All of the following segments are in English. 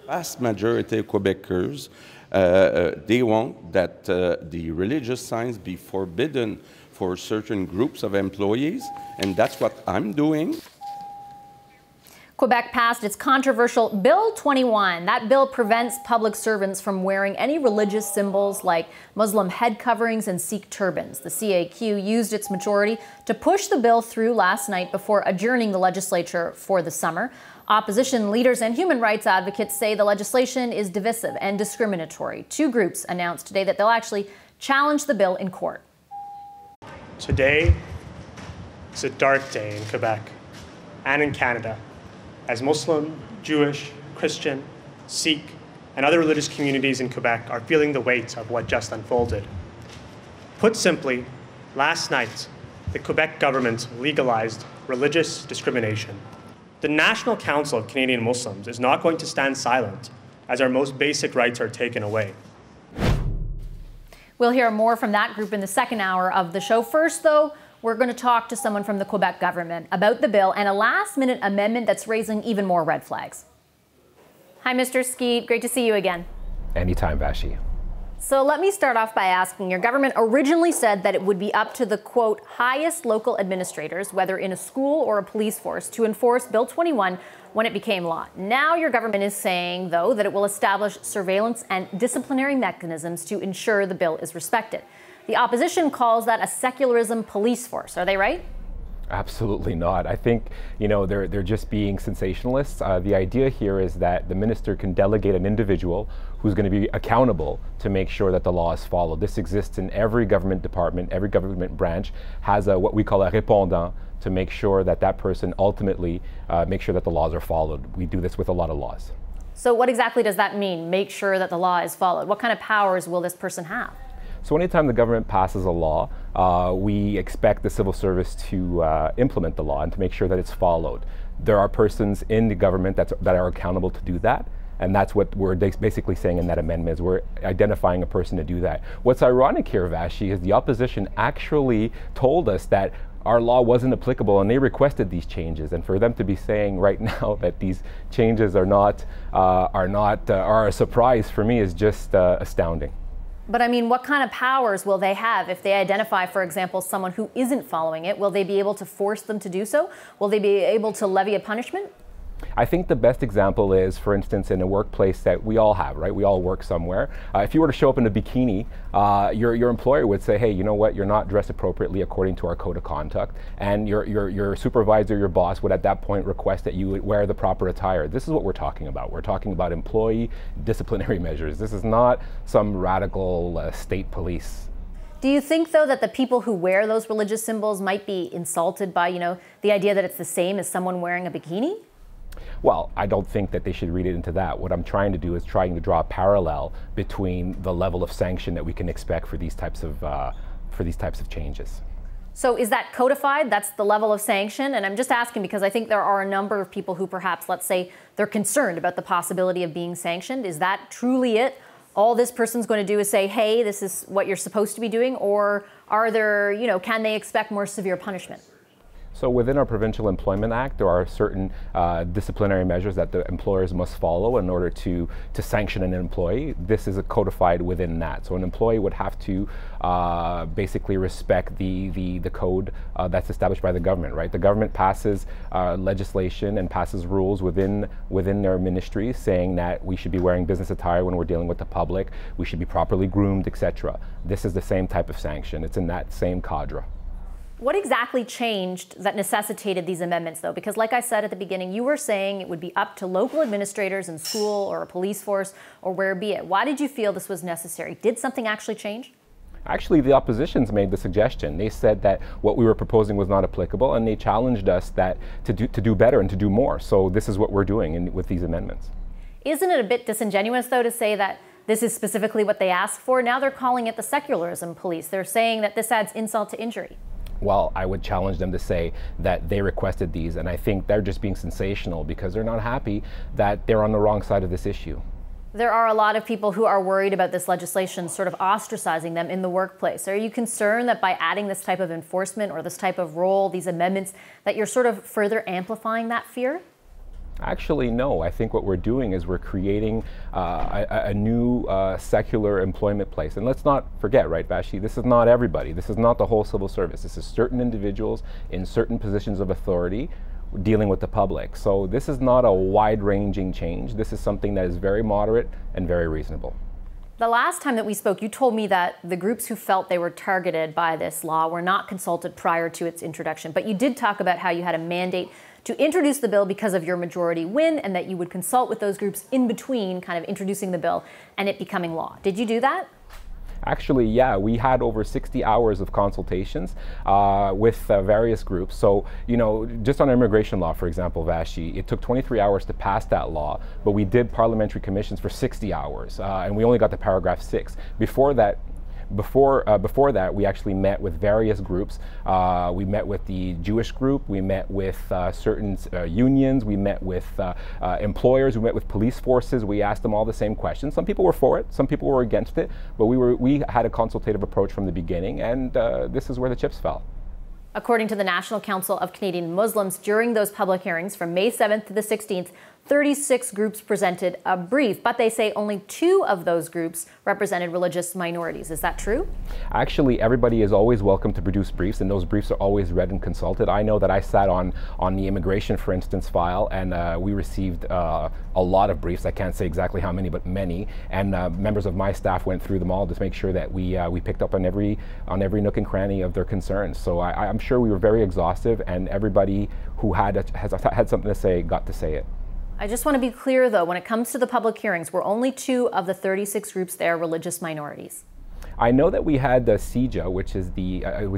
Vast majority of Quebecers, they want that the religious signs be forbidden for certain groups of employees, and that's what I'm doing. Quebec passed its controversial Bill 21. That bill prevents public servants from wearing any religious symbols like Muslim head coverings and Sikh turbans. The CAQ used its majority to push the bill through last night before adjourning the legislature for the summer. Opposition leaders and human rights advocates say the legislation is divisive and discriminatory. Two groups announced today that they'll actually challenge the bill in court. Today is a dark day in Quebec and in Canada, as Muslim, Jewish, Christian, Sikh, and other religious communities in Quebec are feeling the weight of what just unfolded. Put simply, last night, the Quebec government legalized religious discrimination. The National Council of Canadian Muslims is not going to stand silent as our most basic rights are taken away. We'll hear more from that group in the second hour of the show. First, though, we're going to talk to someone from the Quebec government about the bill and a last-minute amendment that's raising even more red flags. Hi, Mr. Skeet. Great to see you again. Anytime, Vashi. So let me start off by asking, your government originally said that it would be up to the, quote, highest local administrators, whether in a school or a police force, to enforce Bill 21 when it became law. Now your government is saying, though, that it will establish surveillance and disciplinary mechanisms to ensure the bill is respected. The opposition calls that a secularism police force. Are they right? Absolutely not. I think, they're just being sensationalists. The idea here is that the minister can delegate an individual who's going to be accountable to make sure that the law is followed. This exists in every government department. Every government branch has what we call a répondant to make sure that that person ultimately makes sure that the laws are followed. We do this with a lot of laws. So what exactly does that mean, make sure that the law is followed? What kind of powers will this person have? So anytime the government passes a law, we expect the civil service to implement the law and to make sure that it's followed. There are persons in the government that are accountable to do that, and that's what we're basically saying in that amendment, is we're identifying a person to do that. What's ironic here, Vashi, is the opposition actually told us that our law wasn't applicable and they requested these changes, and for them to be saying right now that these changes are a surprise for me is just astounding. But I mean, what kind of powers will they have if they identify, for example, someone who isn't following it? Will they be able to force them to do so? Will they be able to levy a punishment? I think the best example is, for instance, in a workplace that we all have, right? We all work somewhere. If you were to show up in a bikini, your employer would say, hey, you know what? You're not dressed appropriately according to our code of conduct. And your supervisor, your boss would at that point request that you wear the proper attire. This is what we're talking about. We're talking about employee disciplinary measures. This is not some radical state police. Do you think, though, that the people who wear those religious symbols might be insulted by, the idea that it's the same as someone wearing a bikini? Well, I don't think that they should read it into that. What I'm trying to do is trying to draw a parallel between the level of sanction that we can expect for these types of changes. So is that codified? That's the level of sanction? And I'm just asking because I think there are a number of people who perhaps, let's say, they're concerned about the possibility of being sanctioned. Is that truly it? All this person's going to do is say, hey, this is what you're supposed to be doing? Or are there, can they expect more severe punishment? So within our Provincial Employment Act, there are certain disciplinary measures that the employers must follow in order to sanction an employee. This is codified within that. So an employee would have to basically respect the code that's established by the government, right? The government passes legislation and passes rules within their ministries saying that we should be wearing business attire when we're dealing with the public, we should be properly groomed, etc. This is the same type of sanction. It's in that same cadre. What exactly changed that necessitated these amendments, though? Because like I said at the beginning, you were saying it would be up to local administrators in school or a police force or where be it. Why did you feel this was necessary? Did something actually change? Actually, the opposition's made the suggestion. They said that what we were proposing was not applicable, and they challenged us to do better and to do more. So this is what we're doing with these amendments. Isn't it a bit disingenuous, though, to say that this is specifically what they asked for? Now they're calling it the secularism police. They're saying that this adds insult to injury. Well, I would challenge them to say that they requested these, and I think they're just being sensational because they're not happy that they're on the wrong side of this issue. There are a lot of people who are worried about this legislation sort of ostracizing them in the workplace. Are you concerned that by adding this type of enforcement or this type of role, these amendments, that you're sort of further amplifying that fear? Actually, no. I think what we're doing is we're creating a new secular employment place. And let's not forget, right, Vashi, this is not everybody. This is not the whole civil service. This is certain individuals in certain positions of authority dealing with the public. So this is not a wide-ranging change. This is something that is very moderate and very reasonable. The last time that we spoke, you told me that the groups who felt they were targeted by this law were not consulted prior to its introduction. But you did talk about how you had a mandate to introduce the bill because of your majority win, and that you would consult with those groups in between kind of introducing the bill and it becoming law. Did you do that? Actually, yeah, we had over 60 hours of consultations with various groups. So, you know, just on immigration law, for example, Vashi, it took 23 hours to pass that law, but we did parliamentary commissions for 60 hours, and we only got to paragraph 6. Before that, we actually met with various groups. We met with the Jewish group, we met with certain unions, we met with employers, we met with police forces. We asked them all the same questions. Some people were for it, some people were against it, but we had a consultative approach from the beginning, and this is where the chips fell. According to the National Council of Canadian Muslims, during those public hearings from May 7th to the 16th, 36 groups presented a brief, but they say only 2 of those groups represented religious minorities. Is that true? Actually, everybody is always welcome to produce briefs, and those briefs are always read and consulted. I know that I sat on the immigration, for instance, file, and we received a lot of briefs. I can't say exactly how many, but many. And members of my staff went through them all to make sure that we picked up on every nook and cranny of their concerns. So I'm sure we were very exhaustive, and everybody who had something to say got to say it. I just want to be clear, though, when it comes to the public hearings, were only 2 of the 36 groups there religious minorities? I know that we had the CJA, which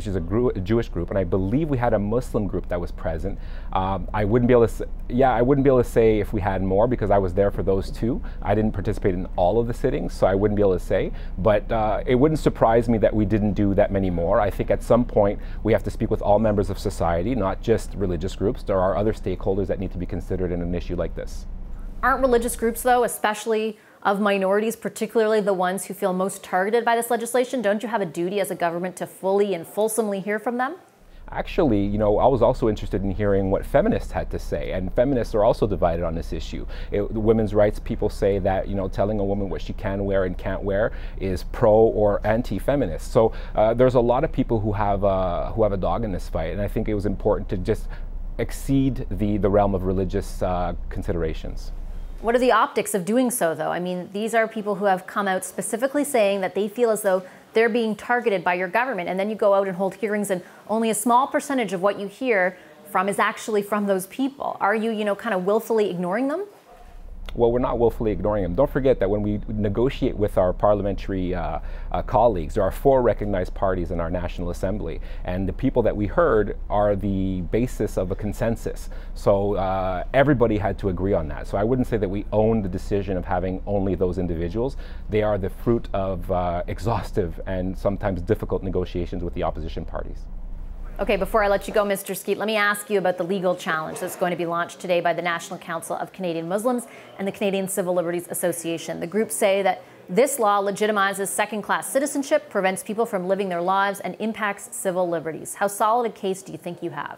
is a Jewish group, and I believe we had a Muslim group that was present. I wouldn't be able to say if we had more because I was there for those 2. I didn't participate in all of the sittings, so I wouldn't be able to say. But it wouldn't surprise me that we didn't do that many more. I think at some point we have to speak with all members of society, not just religious groups. There are other stakeholders that need to be considered in an issue like this. Aren't religious groups, though, especially of minorities, particularly the ones who feel most targeted by this legislation, don't you have a duty as a government to fully and fulsomely hear from them? Actually, you know, I was also interested in hearing what feminists had to say, and feminists are also divided on this issue. The women's rights people say that, you know, telling a woman what she can wear and can't wear is pro or anti-feminist. So there's a lot of people who have a dog in this fight, and I think it was important to just exceed the realm of religious considerations. What are the optics of doing so, though? I mean, these are people who have come out specifically saying that they feel as though they're being targeted by your government, and then you go out and hold hearings and only a small percentage of what you hear from is actually from those people. Are you, you know, kind of willfully ignoring them? Well, we're not willfully ignoring them. Don't forget that when we negotiate with our parliamentary colleagues, there are 4 recognized parties in our National Assembly, and the people that we heard are the basis of a consensus. So everybody had to agree on that. So I wouldn't say that we own the decision of having only those individuals. They are the fruit of exhaustive and sometimes difficult negotiations with the opposition parties. Okay, before I let you go, Mr. Skeet, let me ask you about the legal challenge that's going to be launched today by the National Council of Canadian Muslims and the Canadian Civil Liberties Association. The groups say that this law legitimizes second-class citizenship, prevents people from living their lives, and impacts civil liberties. How solid a case do you think you have?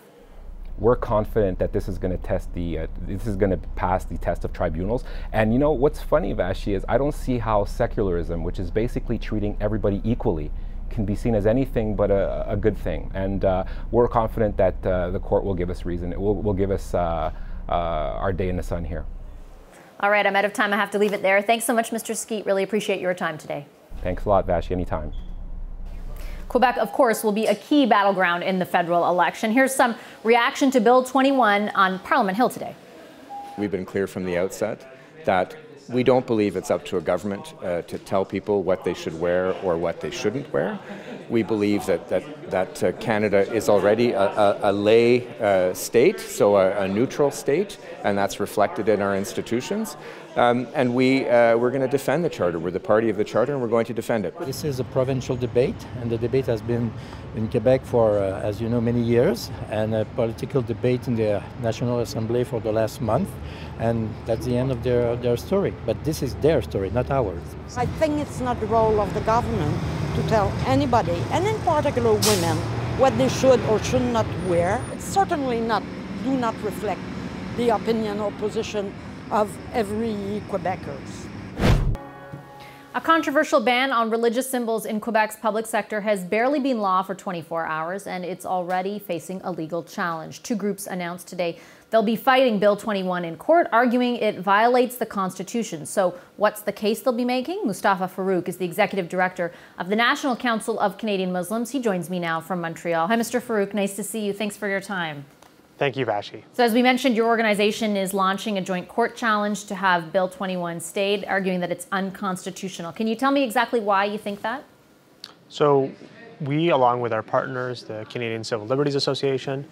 We're confident that this is going to pass the test of tribunals. And you know what's funny, Vashi, is I don't see how secularism, which is basically treating everybody equally, can be seen as anything but a good thing. And we're confident that the court will give us reason. It will give us our day in the sun here. All right, I'm out of time. I have to leave it there. Thanks so much, Mr. Skeet. Really appreciate your time today. Thanks a lot, Vashi. Anytime. Quebec, of course, will be a key battleground in the federal election. Here's some reaction to Bill 21 on Parliament Hill today. We've been clear from the outset that we don't believe it's up to a government to tell people what they should wear or what they shouldn't wear. We believe that Canada is already a lay state, so a neutral state, and that's reflected in our institutions. And we're going to defend the Charter. We're the party of the Charter, and we're going to defend it. This is a provincial debate, and the debate has been in Quebec for, as you know, many years, and a political debate in the National Assembly for the last month, and that's the end of their story. But this is their story, not ours. I think it's not the role of the government to tell anybody, and in particular women, what they should or should not wear. It's certainly do not reflect the opinion or position of every Quebecers. A controversial ban on religious symbols in Quebec's public sector has barely been law for 24 hours, and it's already facing a legal challenge. Two groups announced today they'll be fighting Bill 21 in court, arguing it violates the Constitution. So what's the case they'll be making? Mustafa Farouk is the executive director of the National Council of Canadian Muslims. He joins me now from Montreal. Hi, Mr. Farouk. Nice to see you. Thanks for your time. Thank you, Vashi. So as we mentioned, your organization is launching a joint court challenge to have Bill 21 stayed, arguing that it's unconstitutional. Can you tell me exactly why you think that? So we, along with our partners, the Canadian Civil Liberties Association,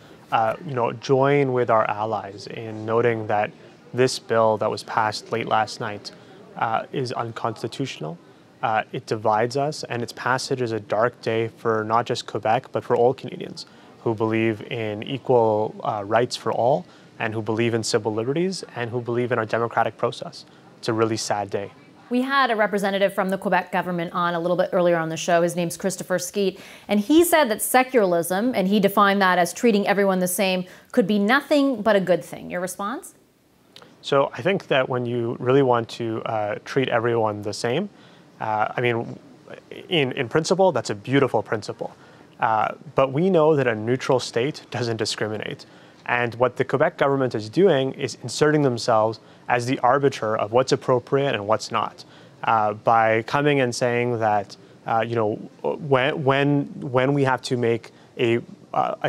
join with our allies in noting that this bill that was passed late last night is unconstitutional. It divides us, and its passage is a dark day for not just Quebec, but for all Canadians who believe in equal rights for all, and who believe in civil liberties, and who believe in our democratic process. It's a really sad day. We had a representative from the Quebec government on a little bit earlier on the show. His name's Christopher Skeet, and he said that secularism, and he defined that as treating everyone the same, could be nothing but a good thing. Your response? So I think that when you really want to treat everyone the same, in principle, that's a beautiful principle. But we know that a neutral state doesn't discriminate. And what the Quebec government is doing is inserting themselves as the arbiter of what's appropriate and what's not, by coming and saying that when we have to make a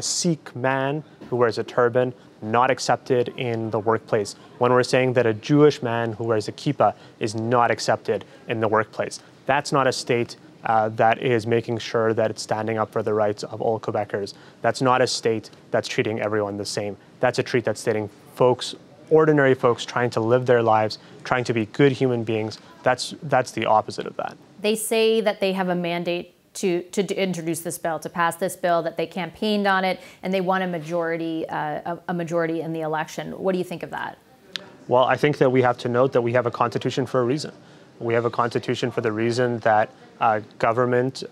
Sikh man who wears a turban not accepted in the workplace, when we're saying that a Jewish man who wears a kippah is not accepted in the workplace, that's not a state that is making sure that it's standing up for the rights of all Quebecers. That's not a state that's treating everyone the same. That's a treat that's stating ordinary folks trying to live their lives, trying to be good human beings. That's the opposite of that. They say that they have a mandate to introduce this bill, to pass this bill, that they campaigned on it, and they won a majority in the election. What do you think of that? Well, I think that we have to note that we have a constitution for a reason. We have a constitution for the reason that government,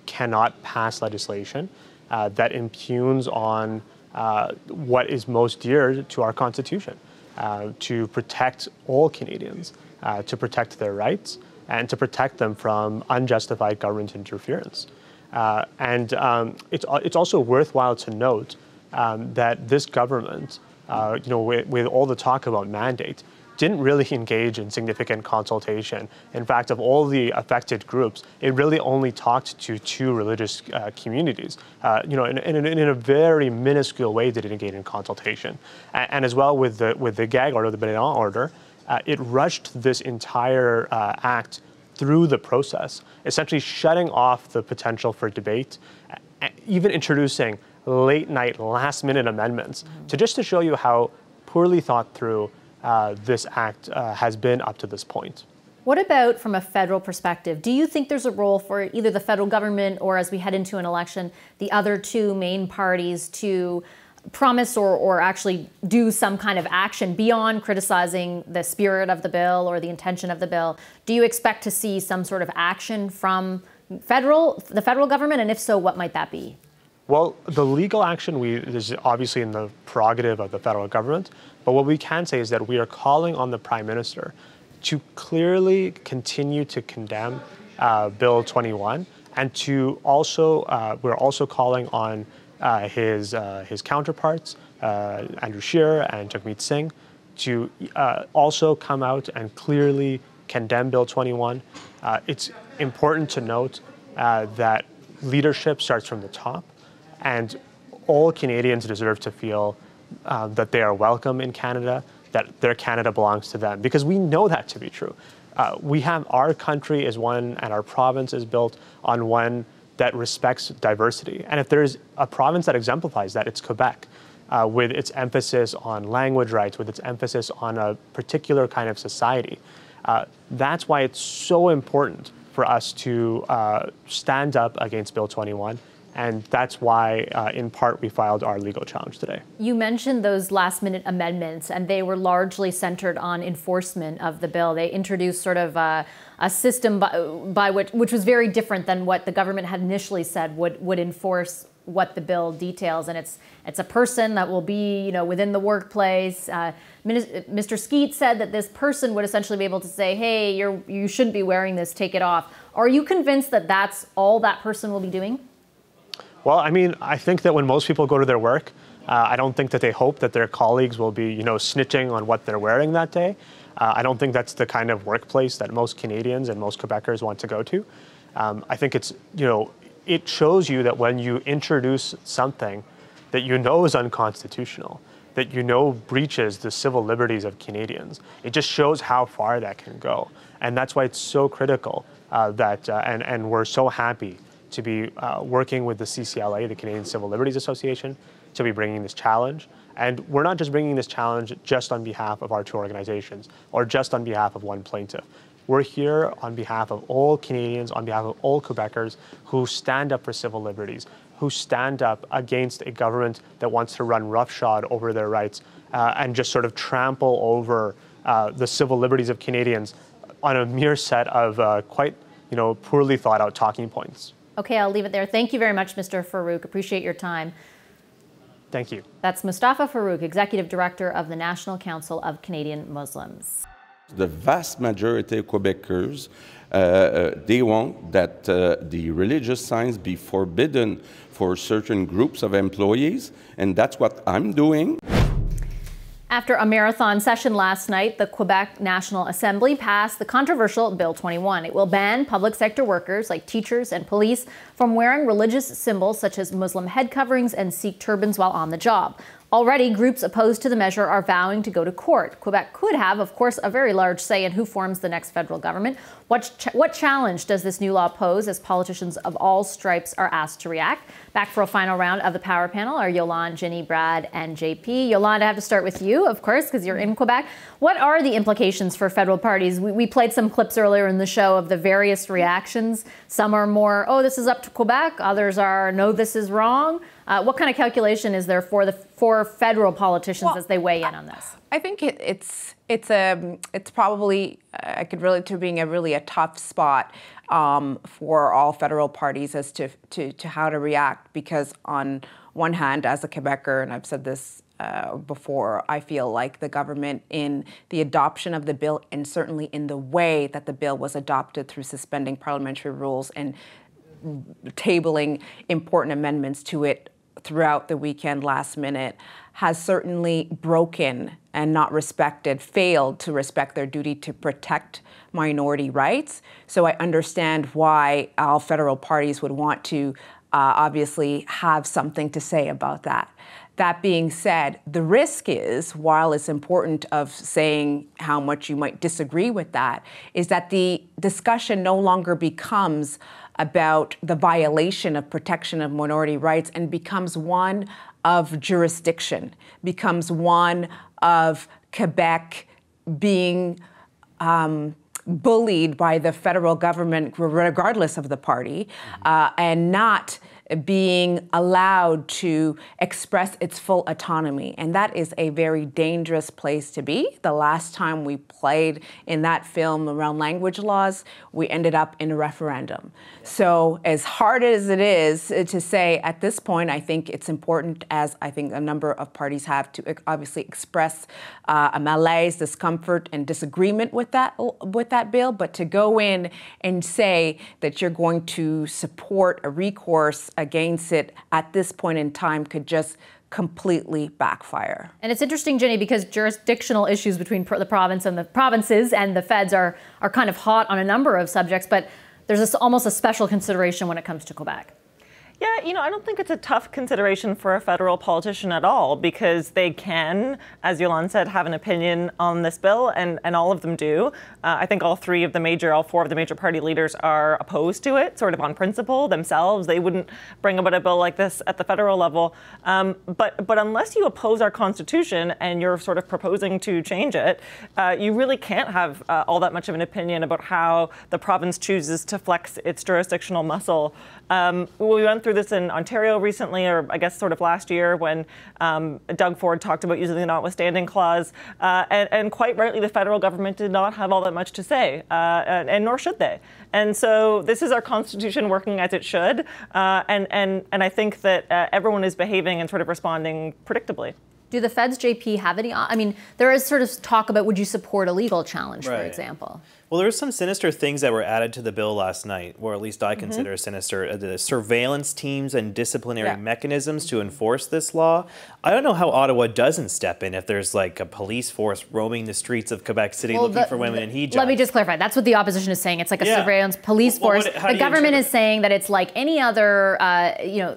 cannot pass legislation that impugns on what is most dear to our constitution, to protect all Canadians, to protect their rights, and to protect them from unjustified government interference. It's also worthwhile to note that this government, with all the talk about mandate, didn't really engage in significant consultation. In fact, of all the affected groups, it really only talked to two religious communities. In a very minuscule way did it engage in consultation. And as well with the gag order, the Bénin order, it rushed this entire act through the process, essentially shutting off the potential for debate, even introducing late-night, last-minute amendments to show you how poorly thought through this act has been up to this point. What about from a federal perspective? Do you think there's a role for either the federal government or, as we head into an election, the other two main parties to promise or actually do some kind of action beyond criticizing the spirit of the bill or the intention of the bill? Do you expect to see some sort of action from the federal government? And if so, what might that be? Well, the legal action is obviously in the prerogative of the federal government, but what we can say is that we are calling on the Prime Minister to clearly continue to condemn Bill 21, and to also we're also calling on his counterparts, Andrew Scheer and Jagmeet Singh, to also come out and clearly condemn Bill 21. It's important to note that leadership starts from the top. And all Canadians deserve to feel that they are welcome in Canada, that their Canada belongs to them, because we know that to be true. Our country is one, and our province is built on one that respects diversity. And if there's a province that exemplifies that, it's Quebec, with its emphasis on language rights, with its emphasis on a particular kind of society. That's why it's so important for us to stand up against Bill 21. And that's why, in part, we filed our legal challenge today. You mentioned those last-minute amendments, and they were largely centered on enforcement of the bill. They introduced sort of a system by which was very different than what the government had initially said would enforce what the bill details, and it's a person that will be, within the workplace. Mr. Skeet said that this person would essentially be able to say, hey, you shouldn't be wearing this, take it off. Are you convinced that that's all that person will be doing? Well, I mean, I think that when most people go to their work, I don't think that they hope that their colleagues will be, snitching on what they're wearing that day. I don't think that's the kind of workplace that most Canadians and most Quebecers want to go to. I think it's, it shows you that when you introduce something that is unconstitutional, that breaches the civil liberties of Canadians, it just shows how far that can go. And that's why it's so critical and we're so happy to be working with the CCLA, the Canadian Civil Liberties Association, to be bringing this challenge. And we're not just bringing this challenge just on behalf of our two organizations or just on behalf of one plaintiff. We're here on behalf of all Canadians, on behalf of all Quebecers who stand up for civil liberties, who stand up against a government that wants to run roughshod over their rights and just sort of trample over the civil liberties of Canadians on a mere set of quite, poorly thought out talking points. Okay, I'll leave it there. Thank you very much, Mr. Farouk. Appreciate your time. Thank you. That's Mustafa Farouk, Executive Director of the National Council of Canadian Muslims. The vast majority of Quebecers, they want that the religious signs be forbidden for certain groups of employees, and that's what I'm doing. After a marathon session last night, the Quebec National Assembly passed the controversial Bill 21. It will ban public sector workers like teachers and police from wearing religious symbols such as Muslim head coverings and Sikh turbans while on the job. Already, groups opposed to the measure are vowing to go to court. Quebec could have, of course, a very large say in who forms the next federal government. What challenge does this new law pose as politicians of all stripes are asked to react? Back for a final round of the Power Panel are Yolande, Ginny, Brad, and JP. Yolande, I have to start with you, of course, because you're in Quebec. What are the implications for federal parties? We played some clips earlier in the show of the various reactions. Some are more, oh, this is up to Quebec. Others are, no, this is wrong. What kind of calculation is there for federal politicians as they weigh in on this? I think it's probably I could relate to being a tough spot for all federal parties as to how to react, because on one hand, as a Quebecer, and I've said this before, I feel like the government in the adoption of the bill, and certainly in the way that the bill was adopted through suspending parliamentary rules and tabling important amendments to it throughout the weekend last minute, has certainly broken and not failed to respect their duty to protect minority rights. So I understand why all federal parties would want to obviously have something to say about that. That being said, the risk is, while it's important of saying how much you might disagree with that, is that the discussion no longer becomes about the violation of protection of minority rights and becomes one of jurisdiction, becomes one of Quebec being bullied by the federal government, regardless of the party, and not being allowed to express its full autonomy. And that is a very dangerous place to be. The last time we played in that film around language laws, we ended up in a referendum. So as hard as it is to say at this point, I think it's important, as I think a number of parties have, to obviously express a malaise, discomfort, and disagreement with that bill, but to go in and say that you're going to support a recourse against it at this point in time could just completely backfire. And it's interesting, Ginny, because jurisdictional issues between the province and the provinces and the feds are kind of hot on a number of subjects, but there's almost a special consideration when it comes to Quebec. Yeah, I don't think it's a tough consideration for a federal politician at all, because they can, as Yolande said, have an opinion on this bill, and all of them do. I think all four of the major party leaders are opposed to it, sort of on principle themselves. They wouldn't bring about a bill like this at the federal level. But unless you oppose our Constitution and you're sort of proposing to change it, you really can't have all that much of an opinion about how the province chooses to flex its jurisdictional muscle. We went went through this in Ontario recently, or I guess sort of last year, when Doug Ford talked about using the notwithstanding clause. And quite rightly, the federal government did not have all that much to say, and nor should they. And so this is our Constitution working as it should. And I think that everyone is behaving and sort of responding predictably. Do the feds, JP, have any? I mean, there is sort of talk about, would you support a legal challenge, for example? Well, there were some sinister things that were added to the bill last night, or at least I consider sinister. The surveillance teams and disciplinary mechanisms to enforce this law. I don't know how Ottawa doesn't step in if there's like a police force roaming the streets of Quebec City looking for women in hijab. Let me just clarify. That's what the opposition is saying. It's like a surveillance police force. The government is saying that it's like any other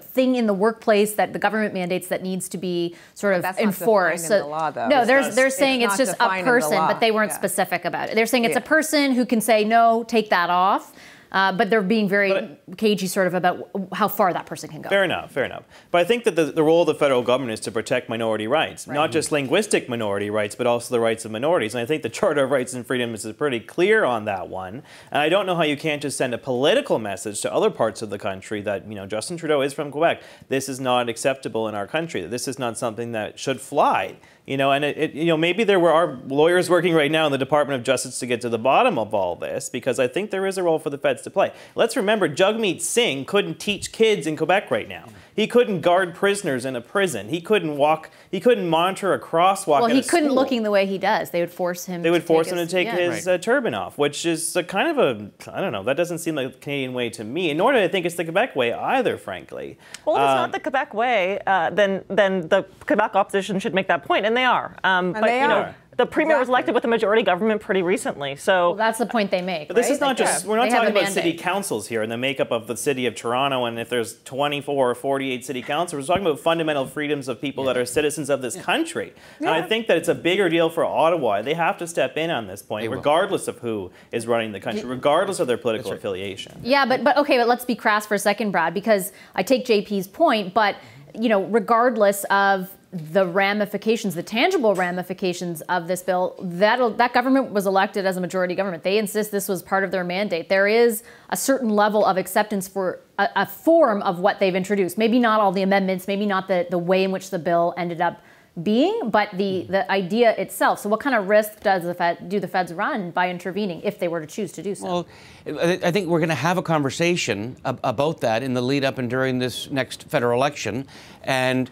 thing in the workplace that the government mandates that needs to be sort of enforced. In the law, though. No, they're saying it's just a person, but they weren't specific about it. They're saying it's a person who can say, no, take that off. But they're being very cagey sort of about how far that person can go. Fair enough, fair enough. But I think that the role of the federal government is to protect minority rights, not just linguistic minority rights, but also the rights of minorities. And I think the Charter of Rights and Freedoms is pretty clear on that one. And I don't know how you can't just send a political message to other parts of the country that, Justin Trudeau is from Quebec. This is not acceptable in our country. This is not something that should fly. And maybe there are lawyers working right now in the Department of Justice to get to the bottom of all this, because I think there is a role for the feds to play. Let's remember, Jagmeet Singh couldn't teach kids in Quebec right now. He couldn't guard prisoners in a prison. He couldn't monitor a crosswalk. Well, he couldn't looking the way he does. They would force him. to take his turban off, which is kind of I don't know. That doesn't seem like the Canadian way to me. And nor do I think it's the Quebec way either, frankly. Well, if it's not the Quebec way, then the Quebec opposition should make that point, and they are. The premier was elected with a majority government pretty recently, so that's the point they make. But this is not just, we're not talking about city councils here and the makeup of the city of Toronto, and if there's 24 or 48 city councils, we're talking about fundamental freedoms of people that are citizens of this country. And I think that it's a bigger deal for Ottawa. They have to step in on this point, regardless of who is running the country, regardless of their political affiliation. Yeah, but let's be crass for a second, Brad, because I take JP's point, but regardless of the ramifications, the tangible ramifications of this bill, that government was elected as a majority government. They insist this was part of their mandate. There is a certain level of acceptance for a form of what they've introduced. Maybe not all the amendments, maybe not the way in which the bill ended up being, but the idea itself. So what kind of risk do the feds run by intervening if they were to choose to do so? Well, I think we're going to have a conversation about that in the lead up and during this next federal election. And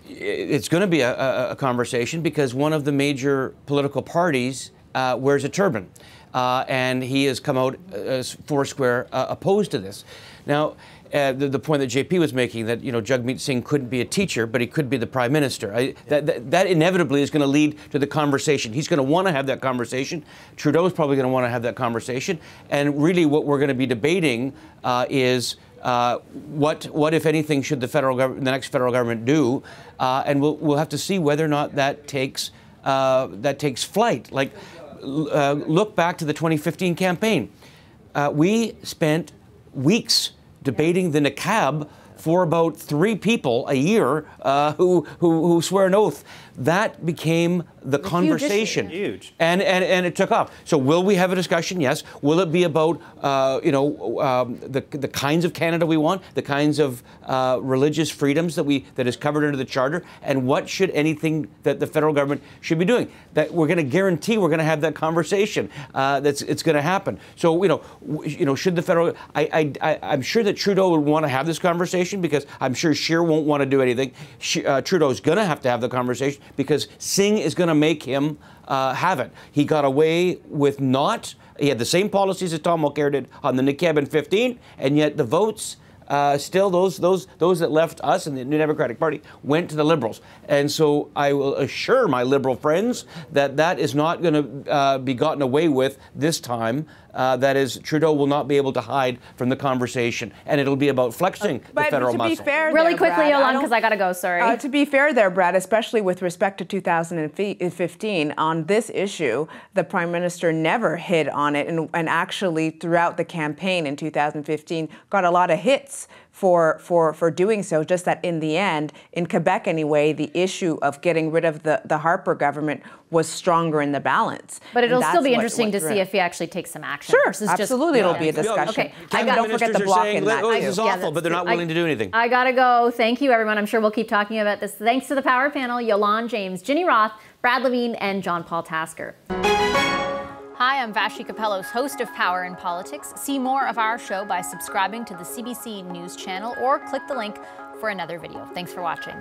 it's going to be a conversation because one of the major political parties wears a turban. And he has come out foursquare opposed to this. Now, the point that JP was making, that Jagmeet Singh couldn't be a teacher, but he could be the prime minister. That inevitably is going to lead to the conversation. He's going to want to have that conversation. Trudeau's probably going to want to have that conversation. And really, what we're going to be debating is what, if anything, should the next federal government do? And we'll have to see whether or not that takes flight. Like, look back to the 2015 campaign. We spent weeks debating the niqab for about 3 people a year who swear an oath. That became the conversation. Huge. And it took off. So will we have a discussion? Yes. Will it be about the kinds of Canada we want, the kinds of religious freedoms that is covered under the Charter, and what should anything that the federal government should be doing? That we're going to guarantee we're going to have that conversation. It's going to happen. So should the federal? I'm sure that Trudeau would want to have this conversation because I'm sure Scheer won't want to do anything. Trudeau's going to have the conversation because Singh is going to make him have it. He got away with he had the same policies as Tom Mulcair did on the niqab in 15, and yet the votes, still those that left us and the New Democratic Party went to the Liberals. And so I will assure my Liberal friends that is not going to be gotten away with this time. That is, Trudeau will not be able to hide from the conversation, and it'll be about flexing the federal muscle. But to be fair really quickly, Yolanda, because I got to go, sorry. To be fair there, Brad, especially with respect to 2015, on this issue, the Prime Minister never hit on it, and actually throughout the campaign in 2015 got a lot of hits faults for doing so, just that in the end, in Quebec anyway, the issue of getting rid of the Harper government was stronger in the balance. But it'll still be interesting to see if he actually takes some action. Sure, absolutely, it'll be a discussion. Okay, don't forget the block in that. This is awful, but they're not willing to do anything. I gotta go. Thank you, everyone. I'm sure we'll keep talking about this. Thanks to the Power Panel, Yolande James, Ginny Roth, Brad Levine, and John Paul Tasker. Hi, I'm Vashi Capellos, host of Power in Politics. See more of our show by subscribing to the CBC News channel or click the link for another video. Thanks for watching.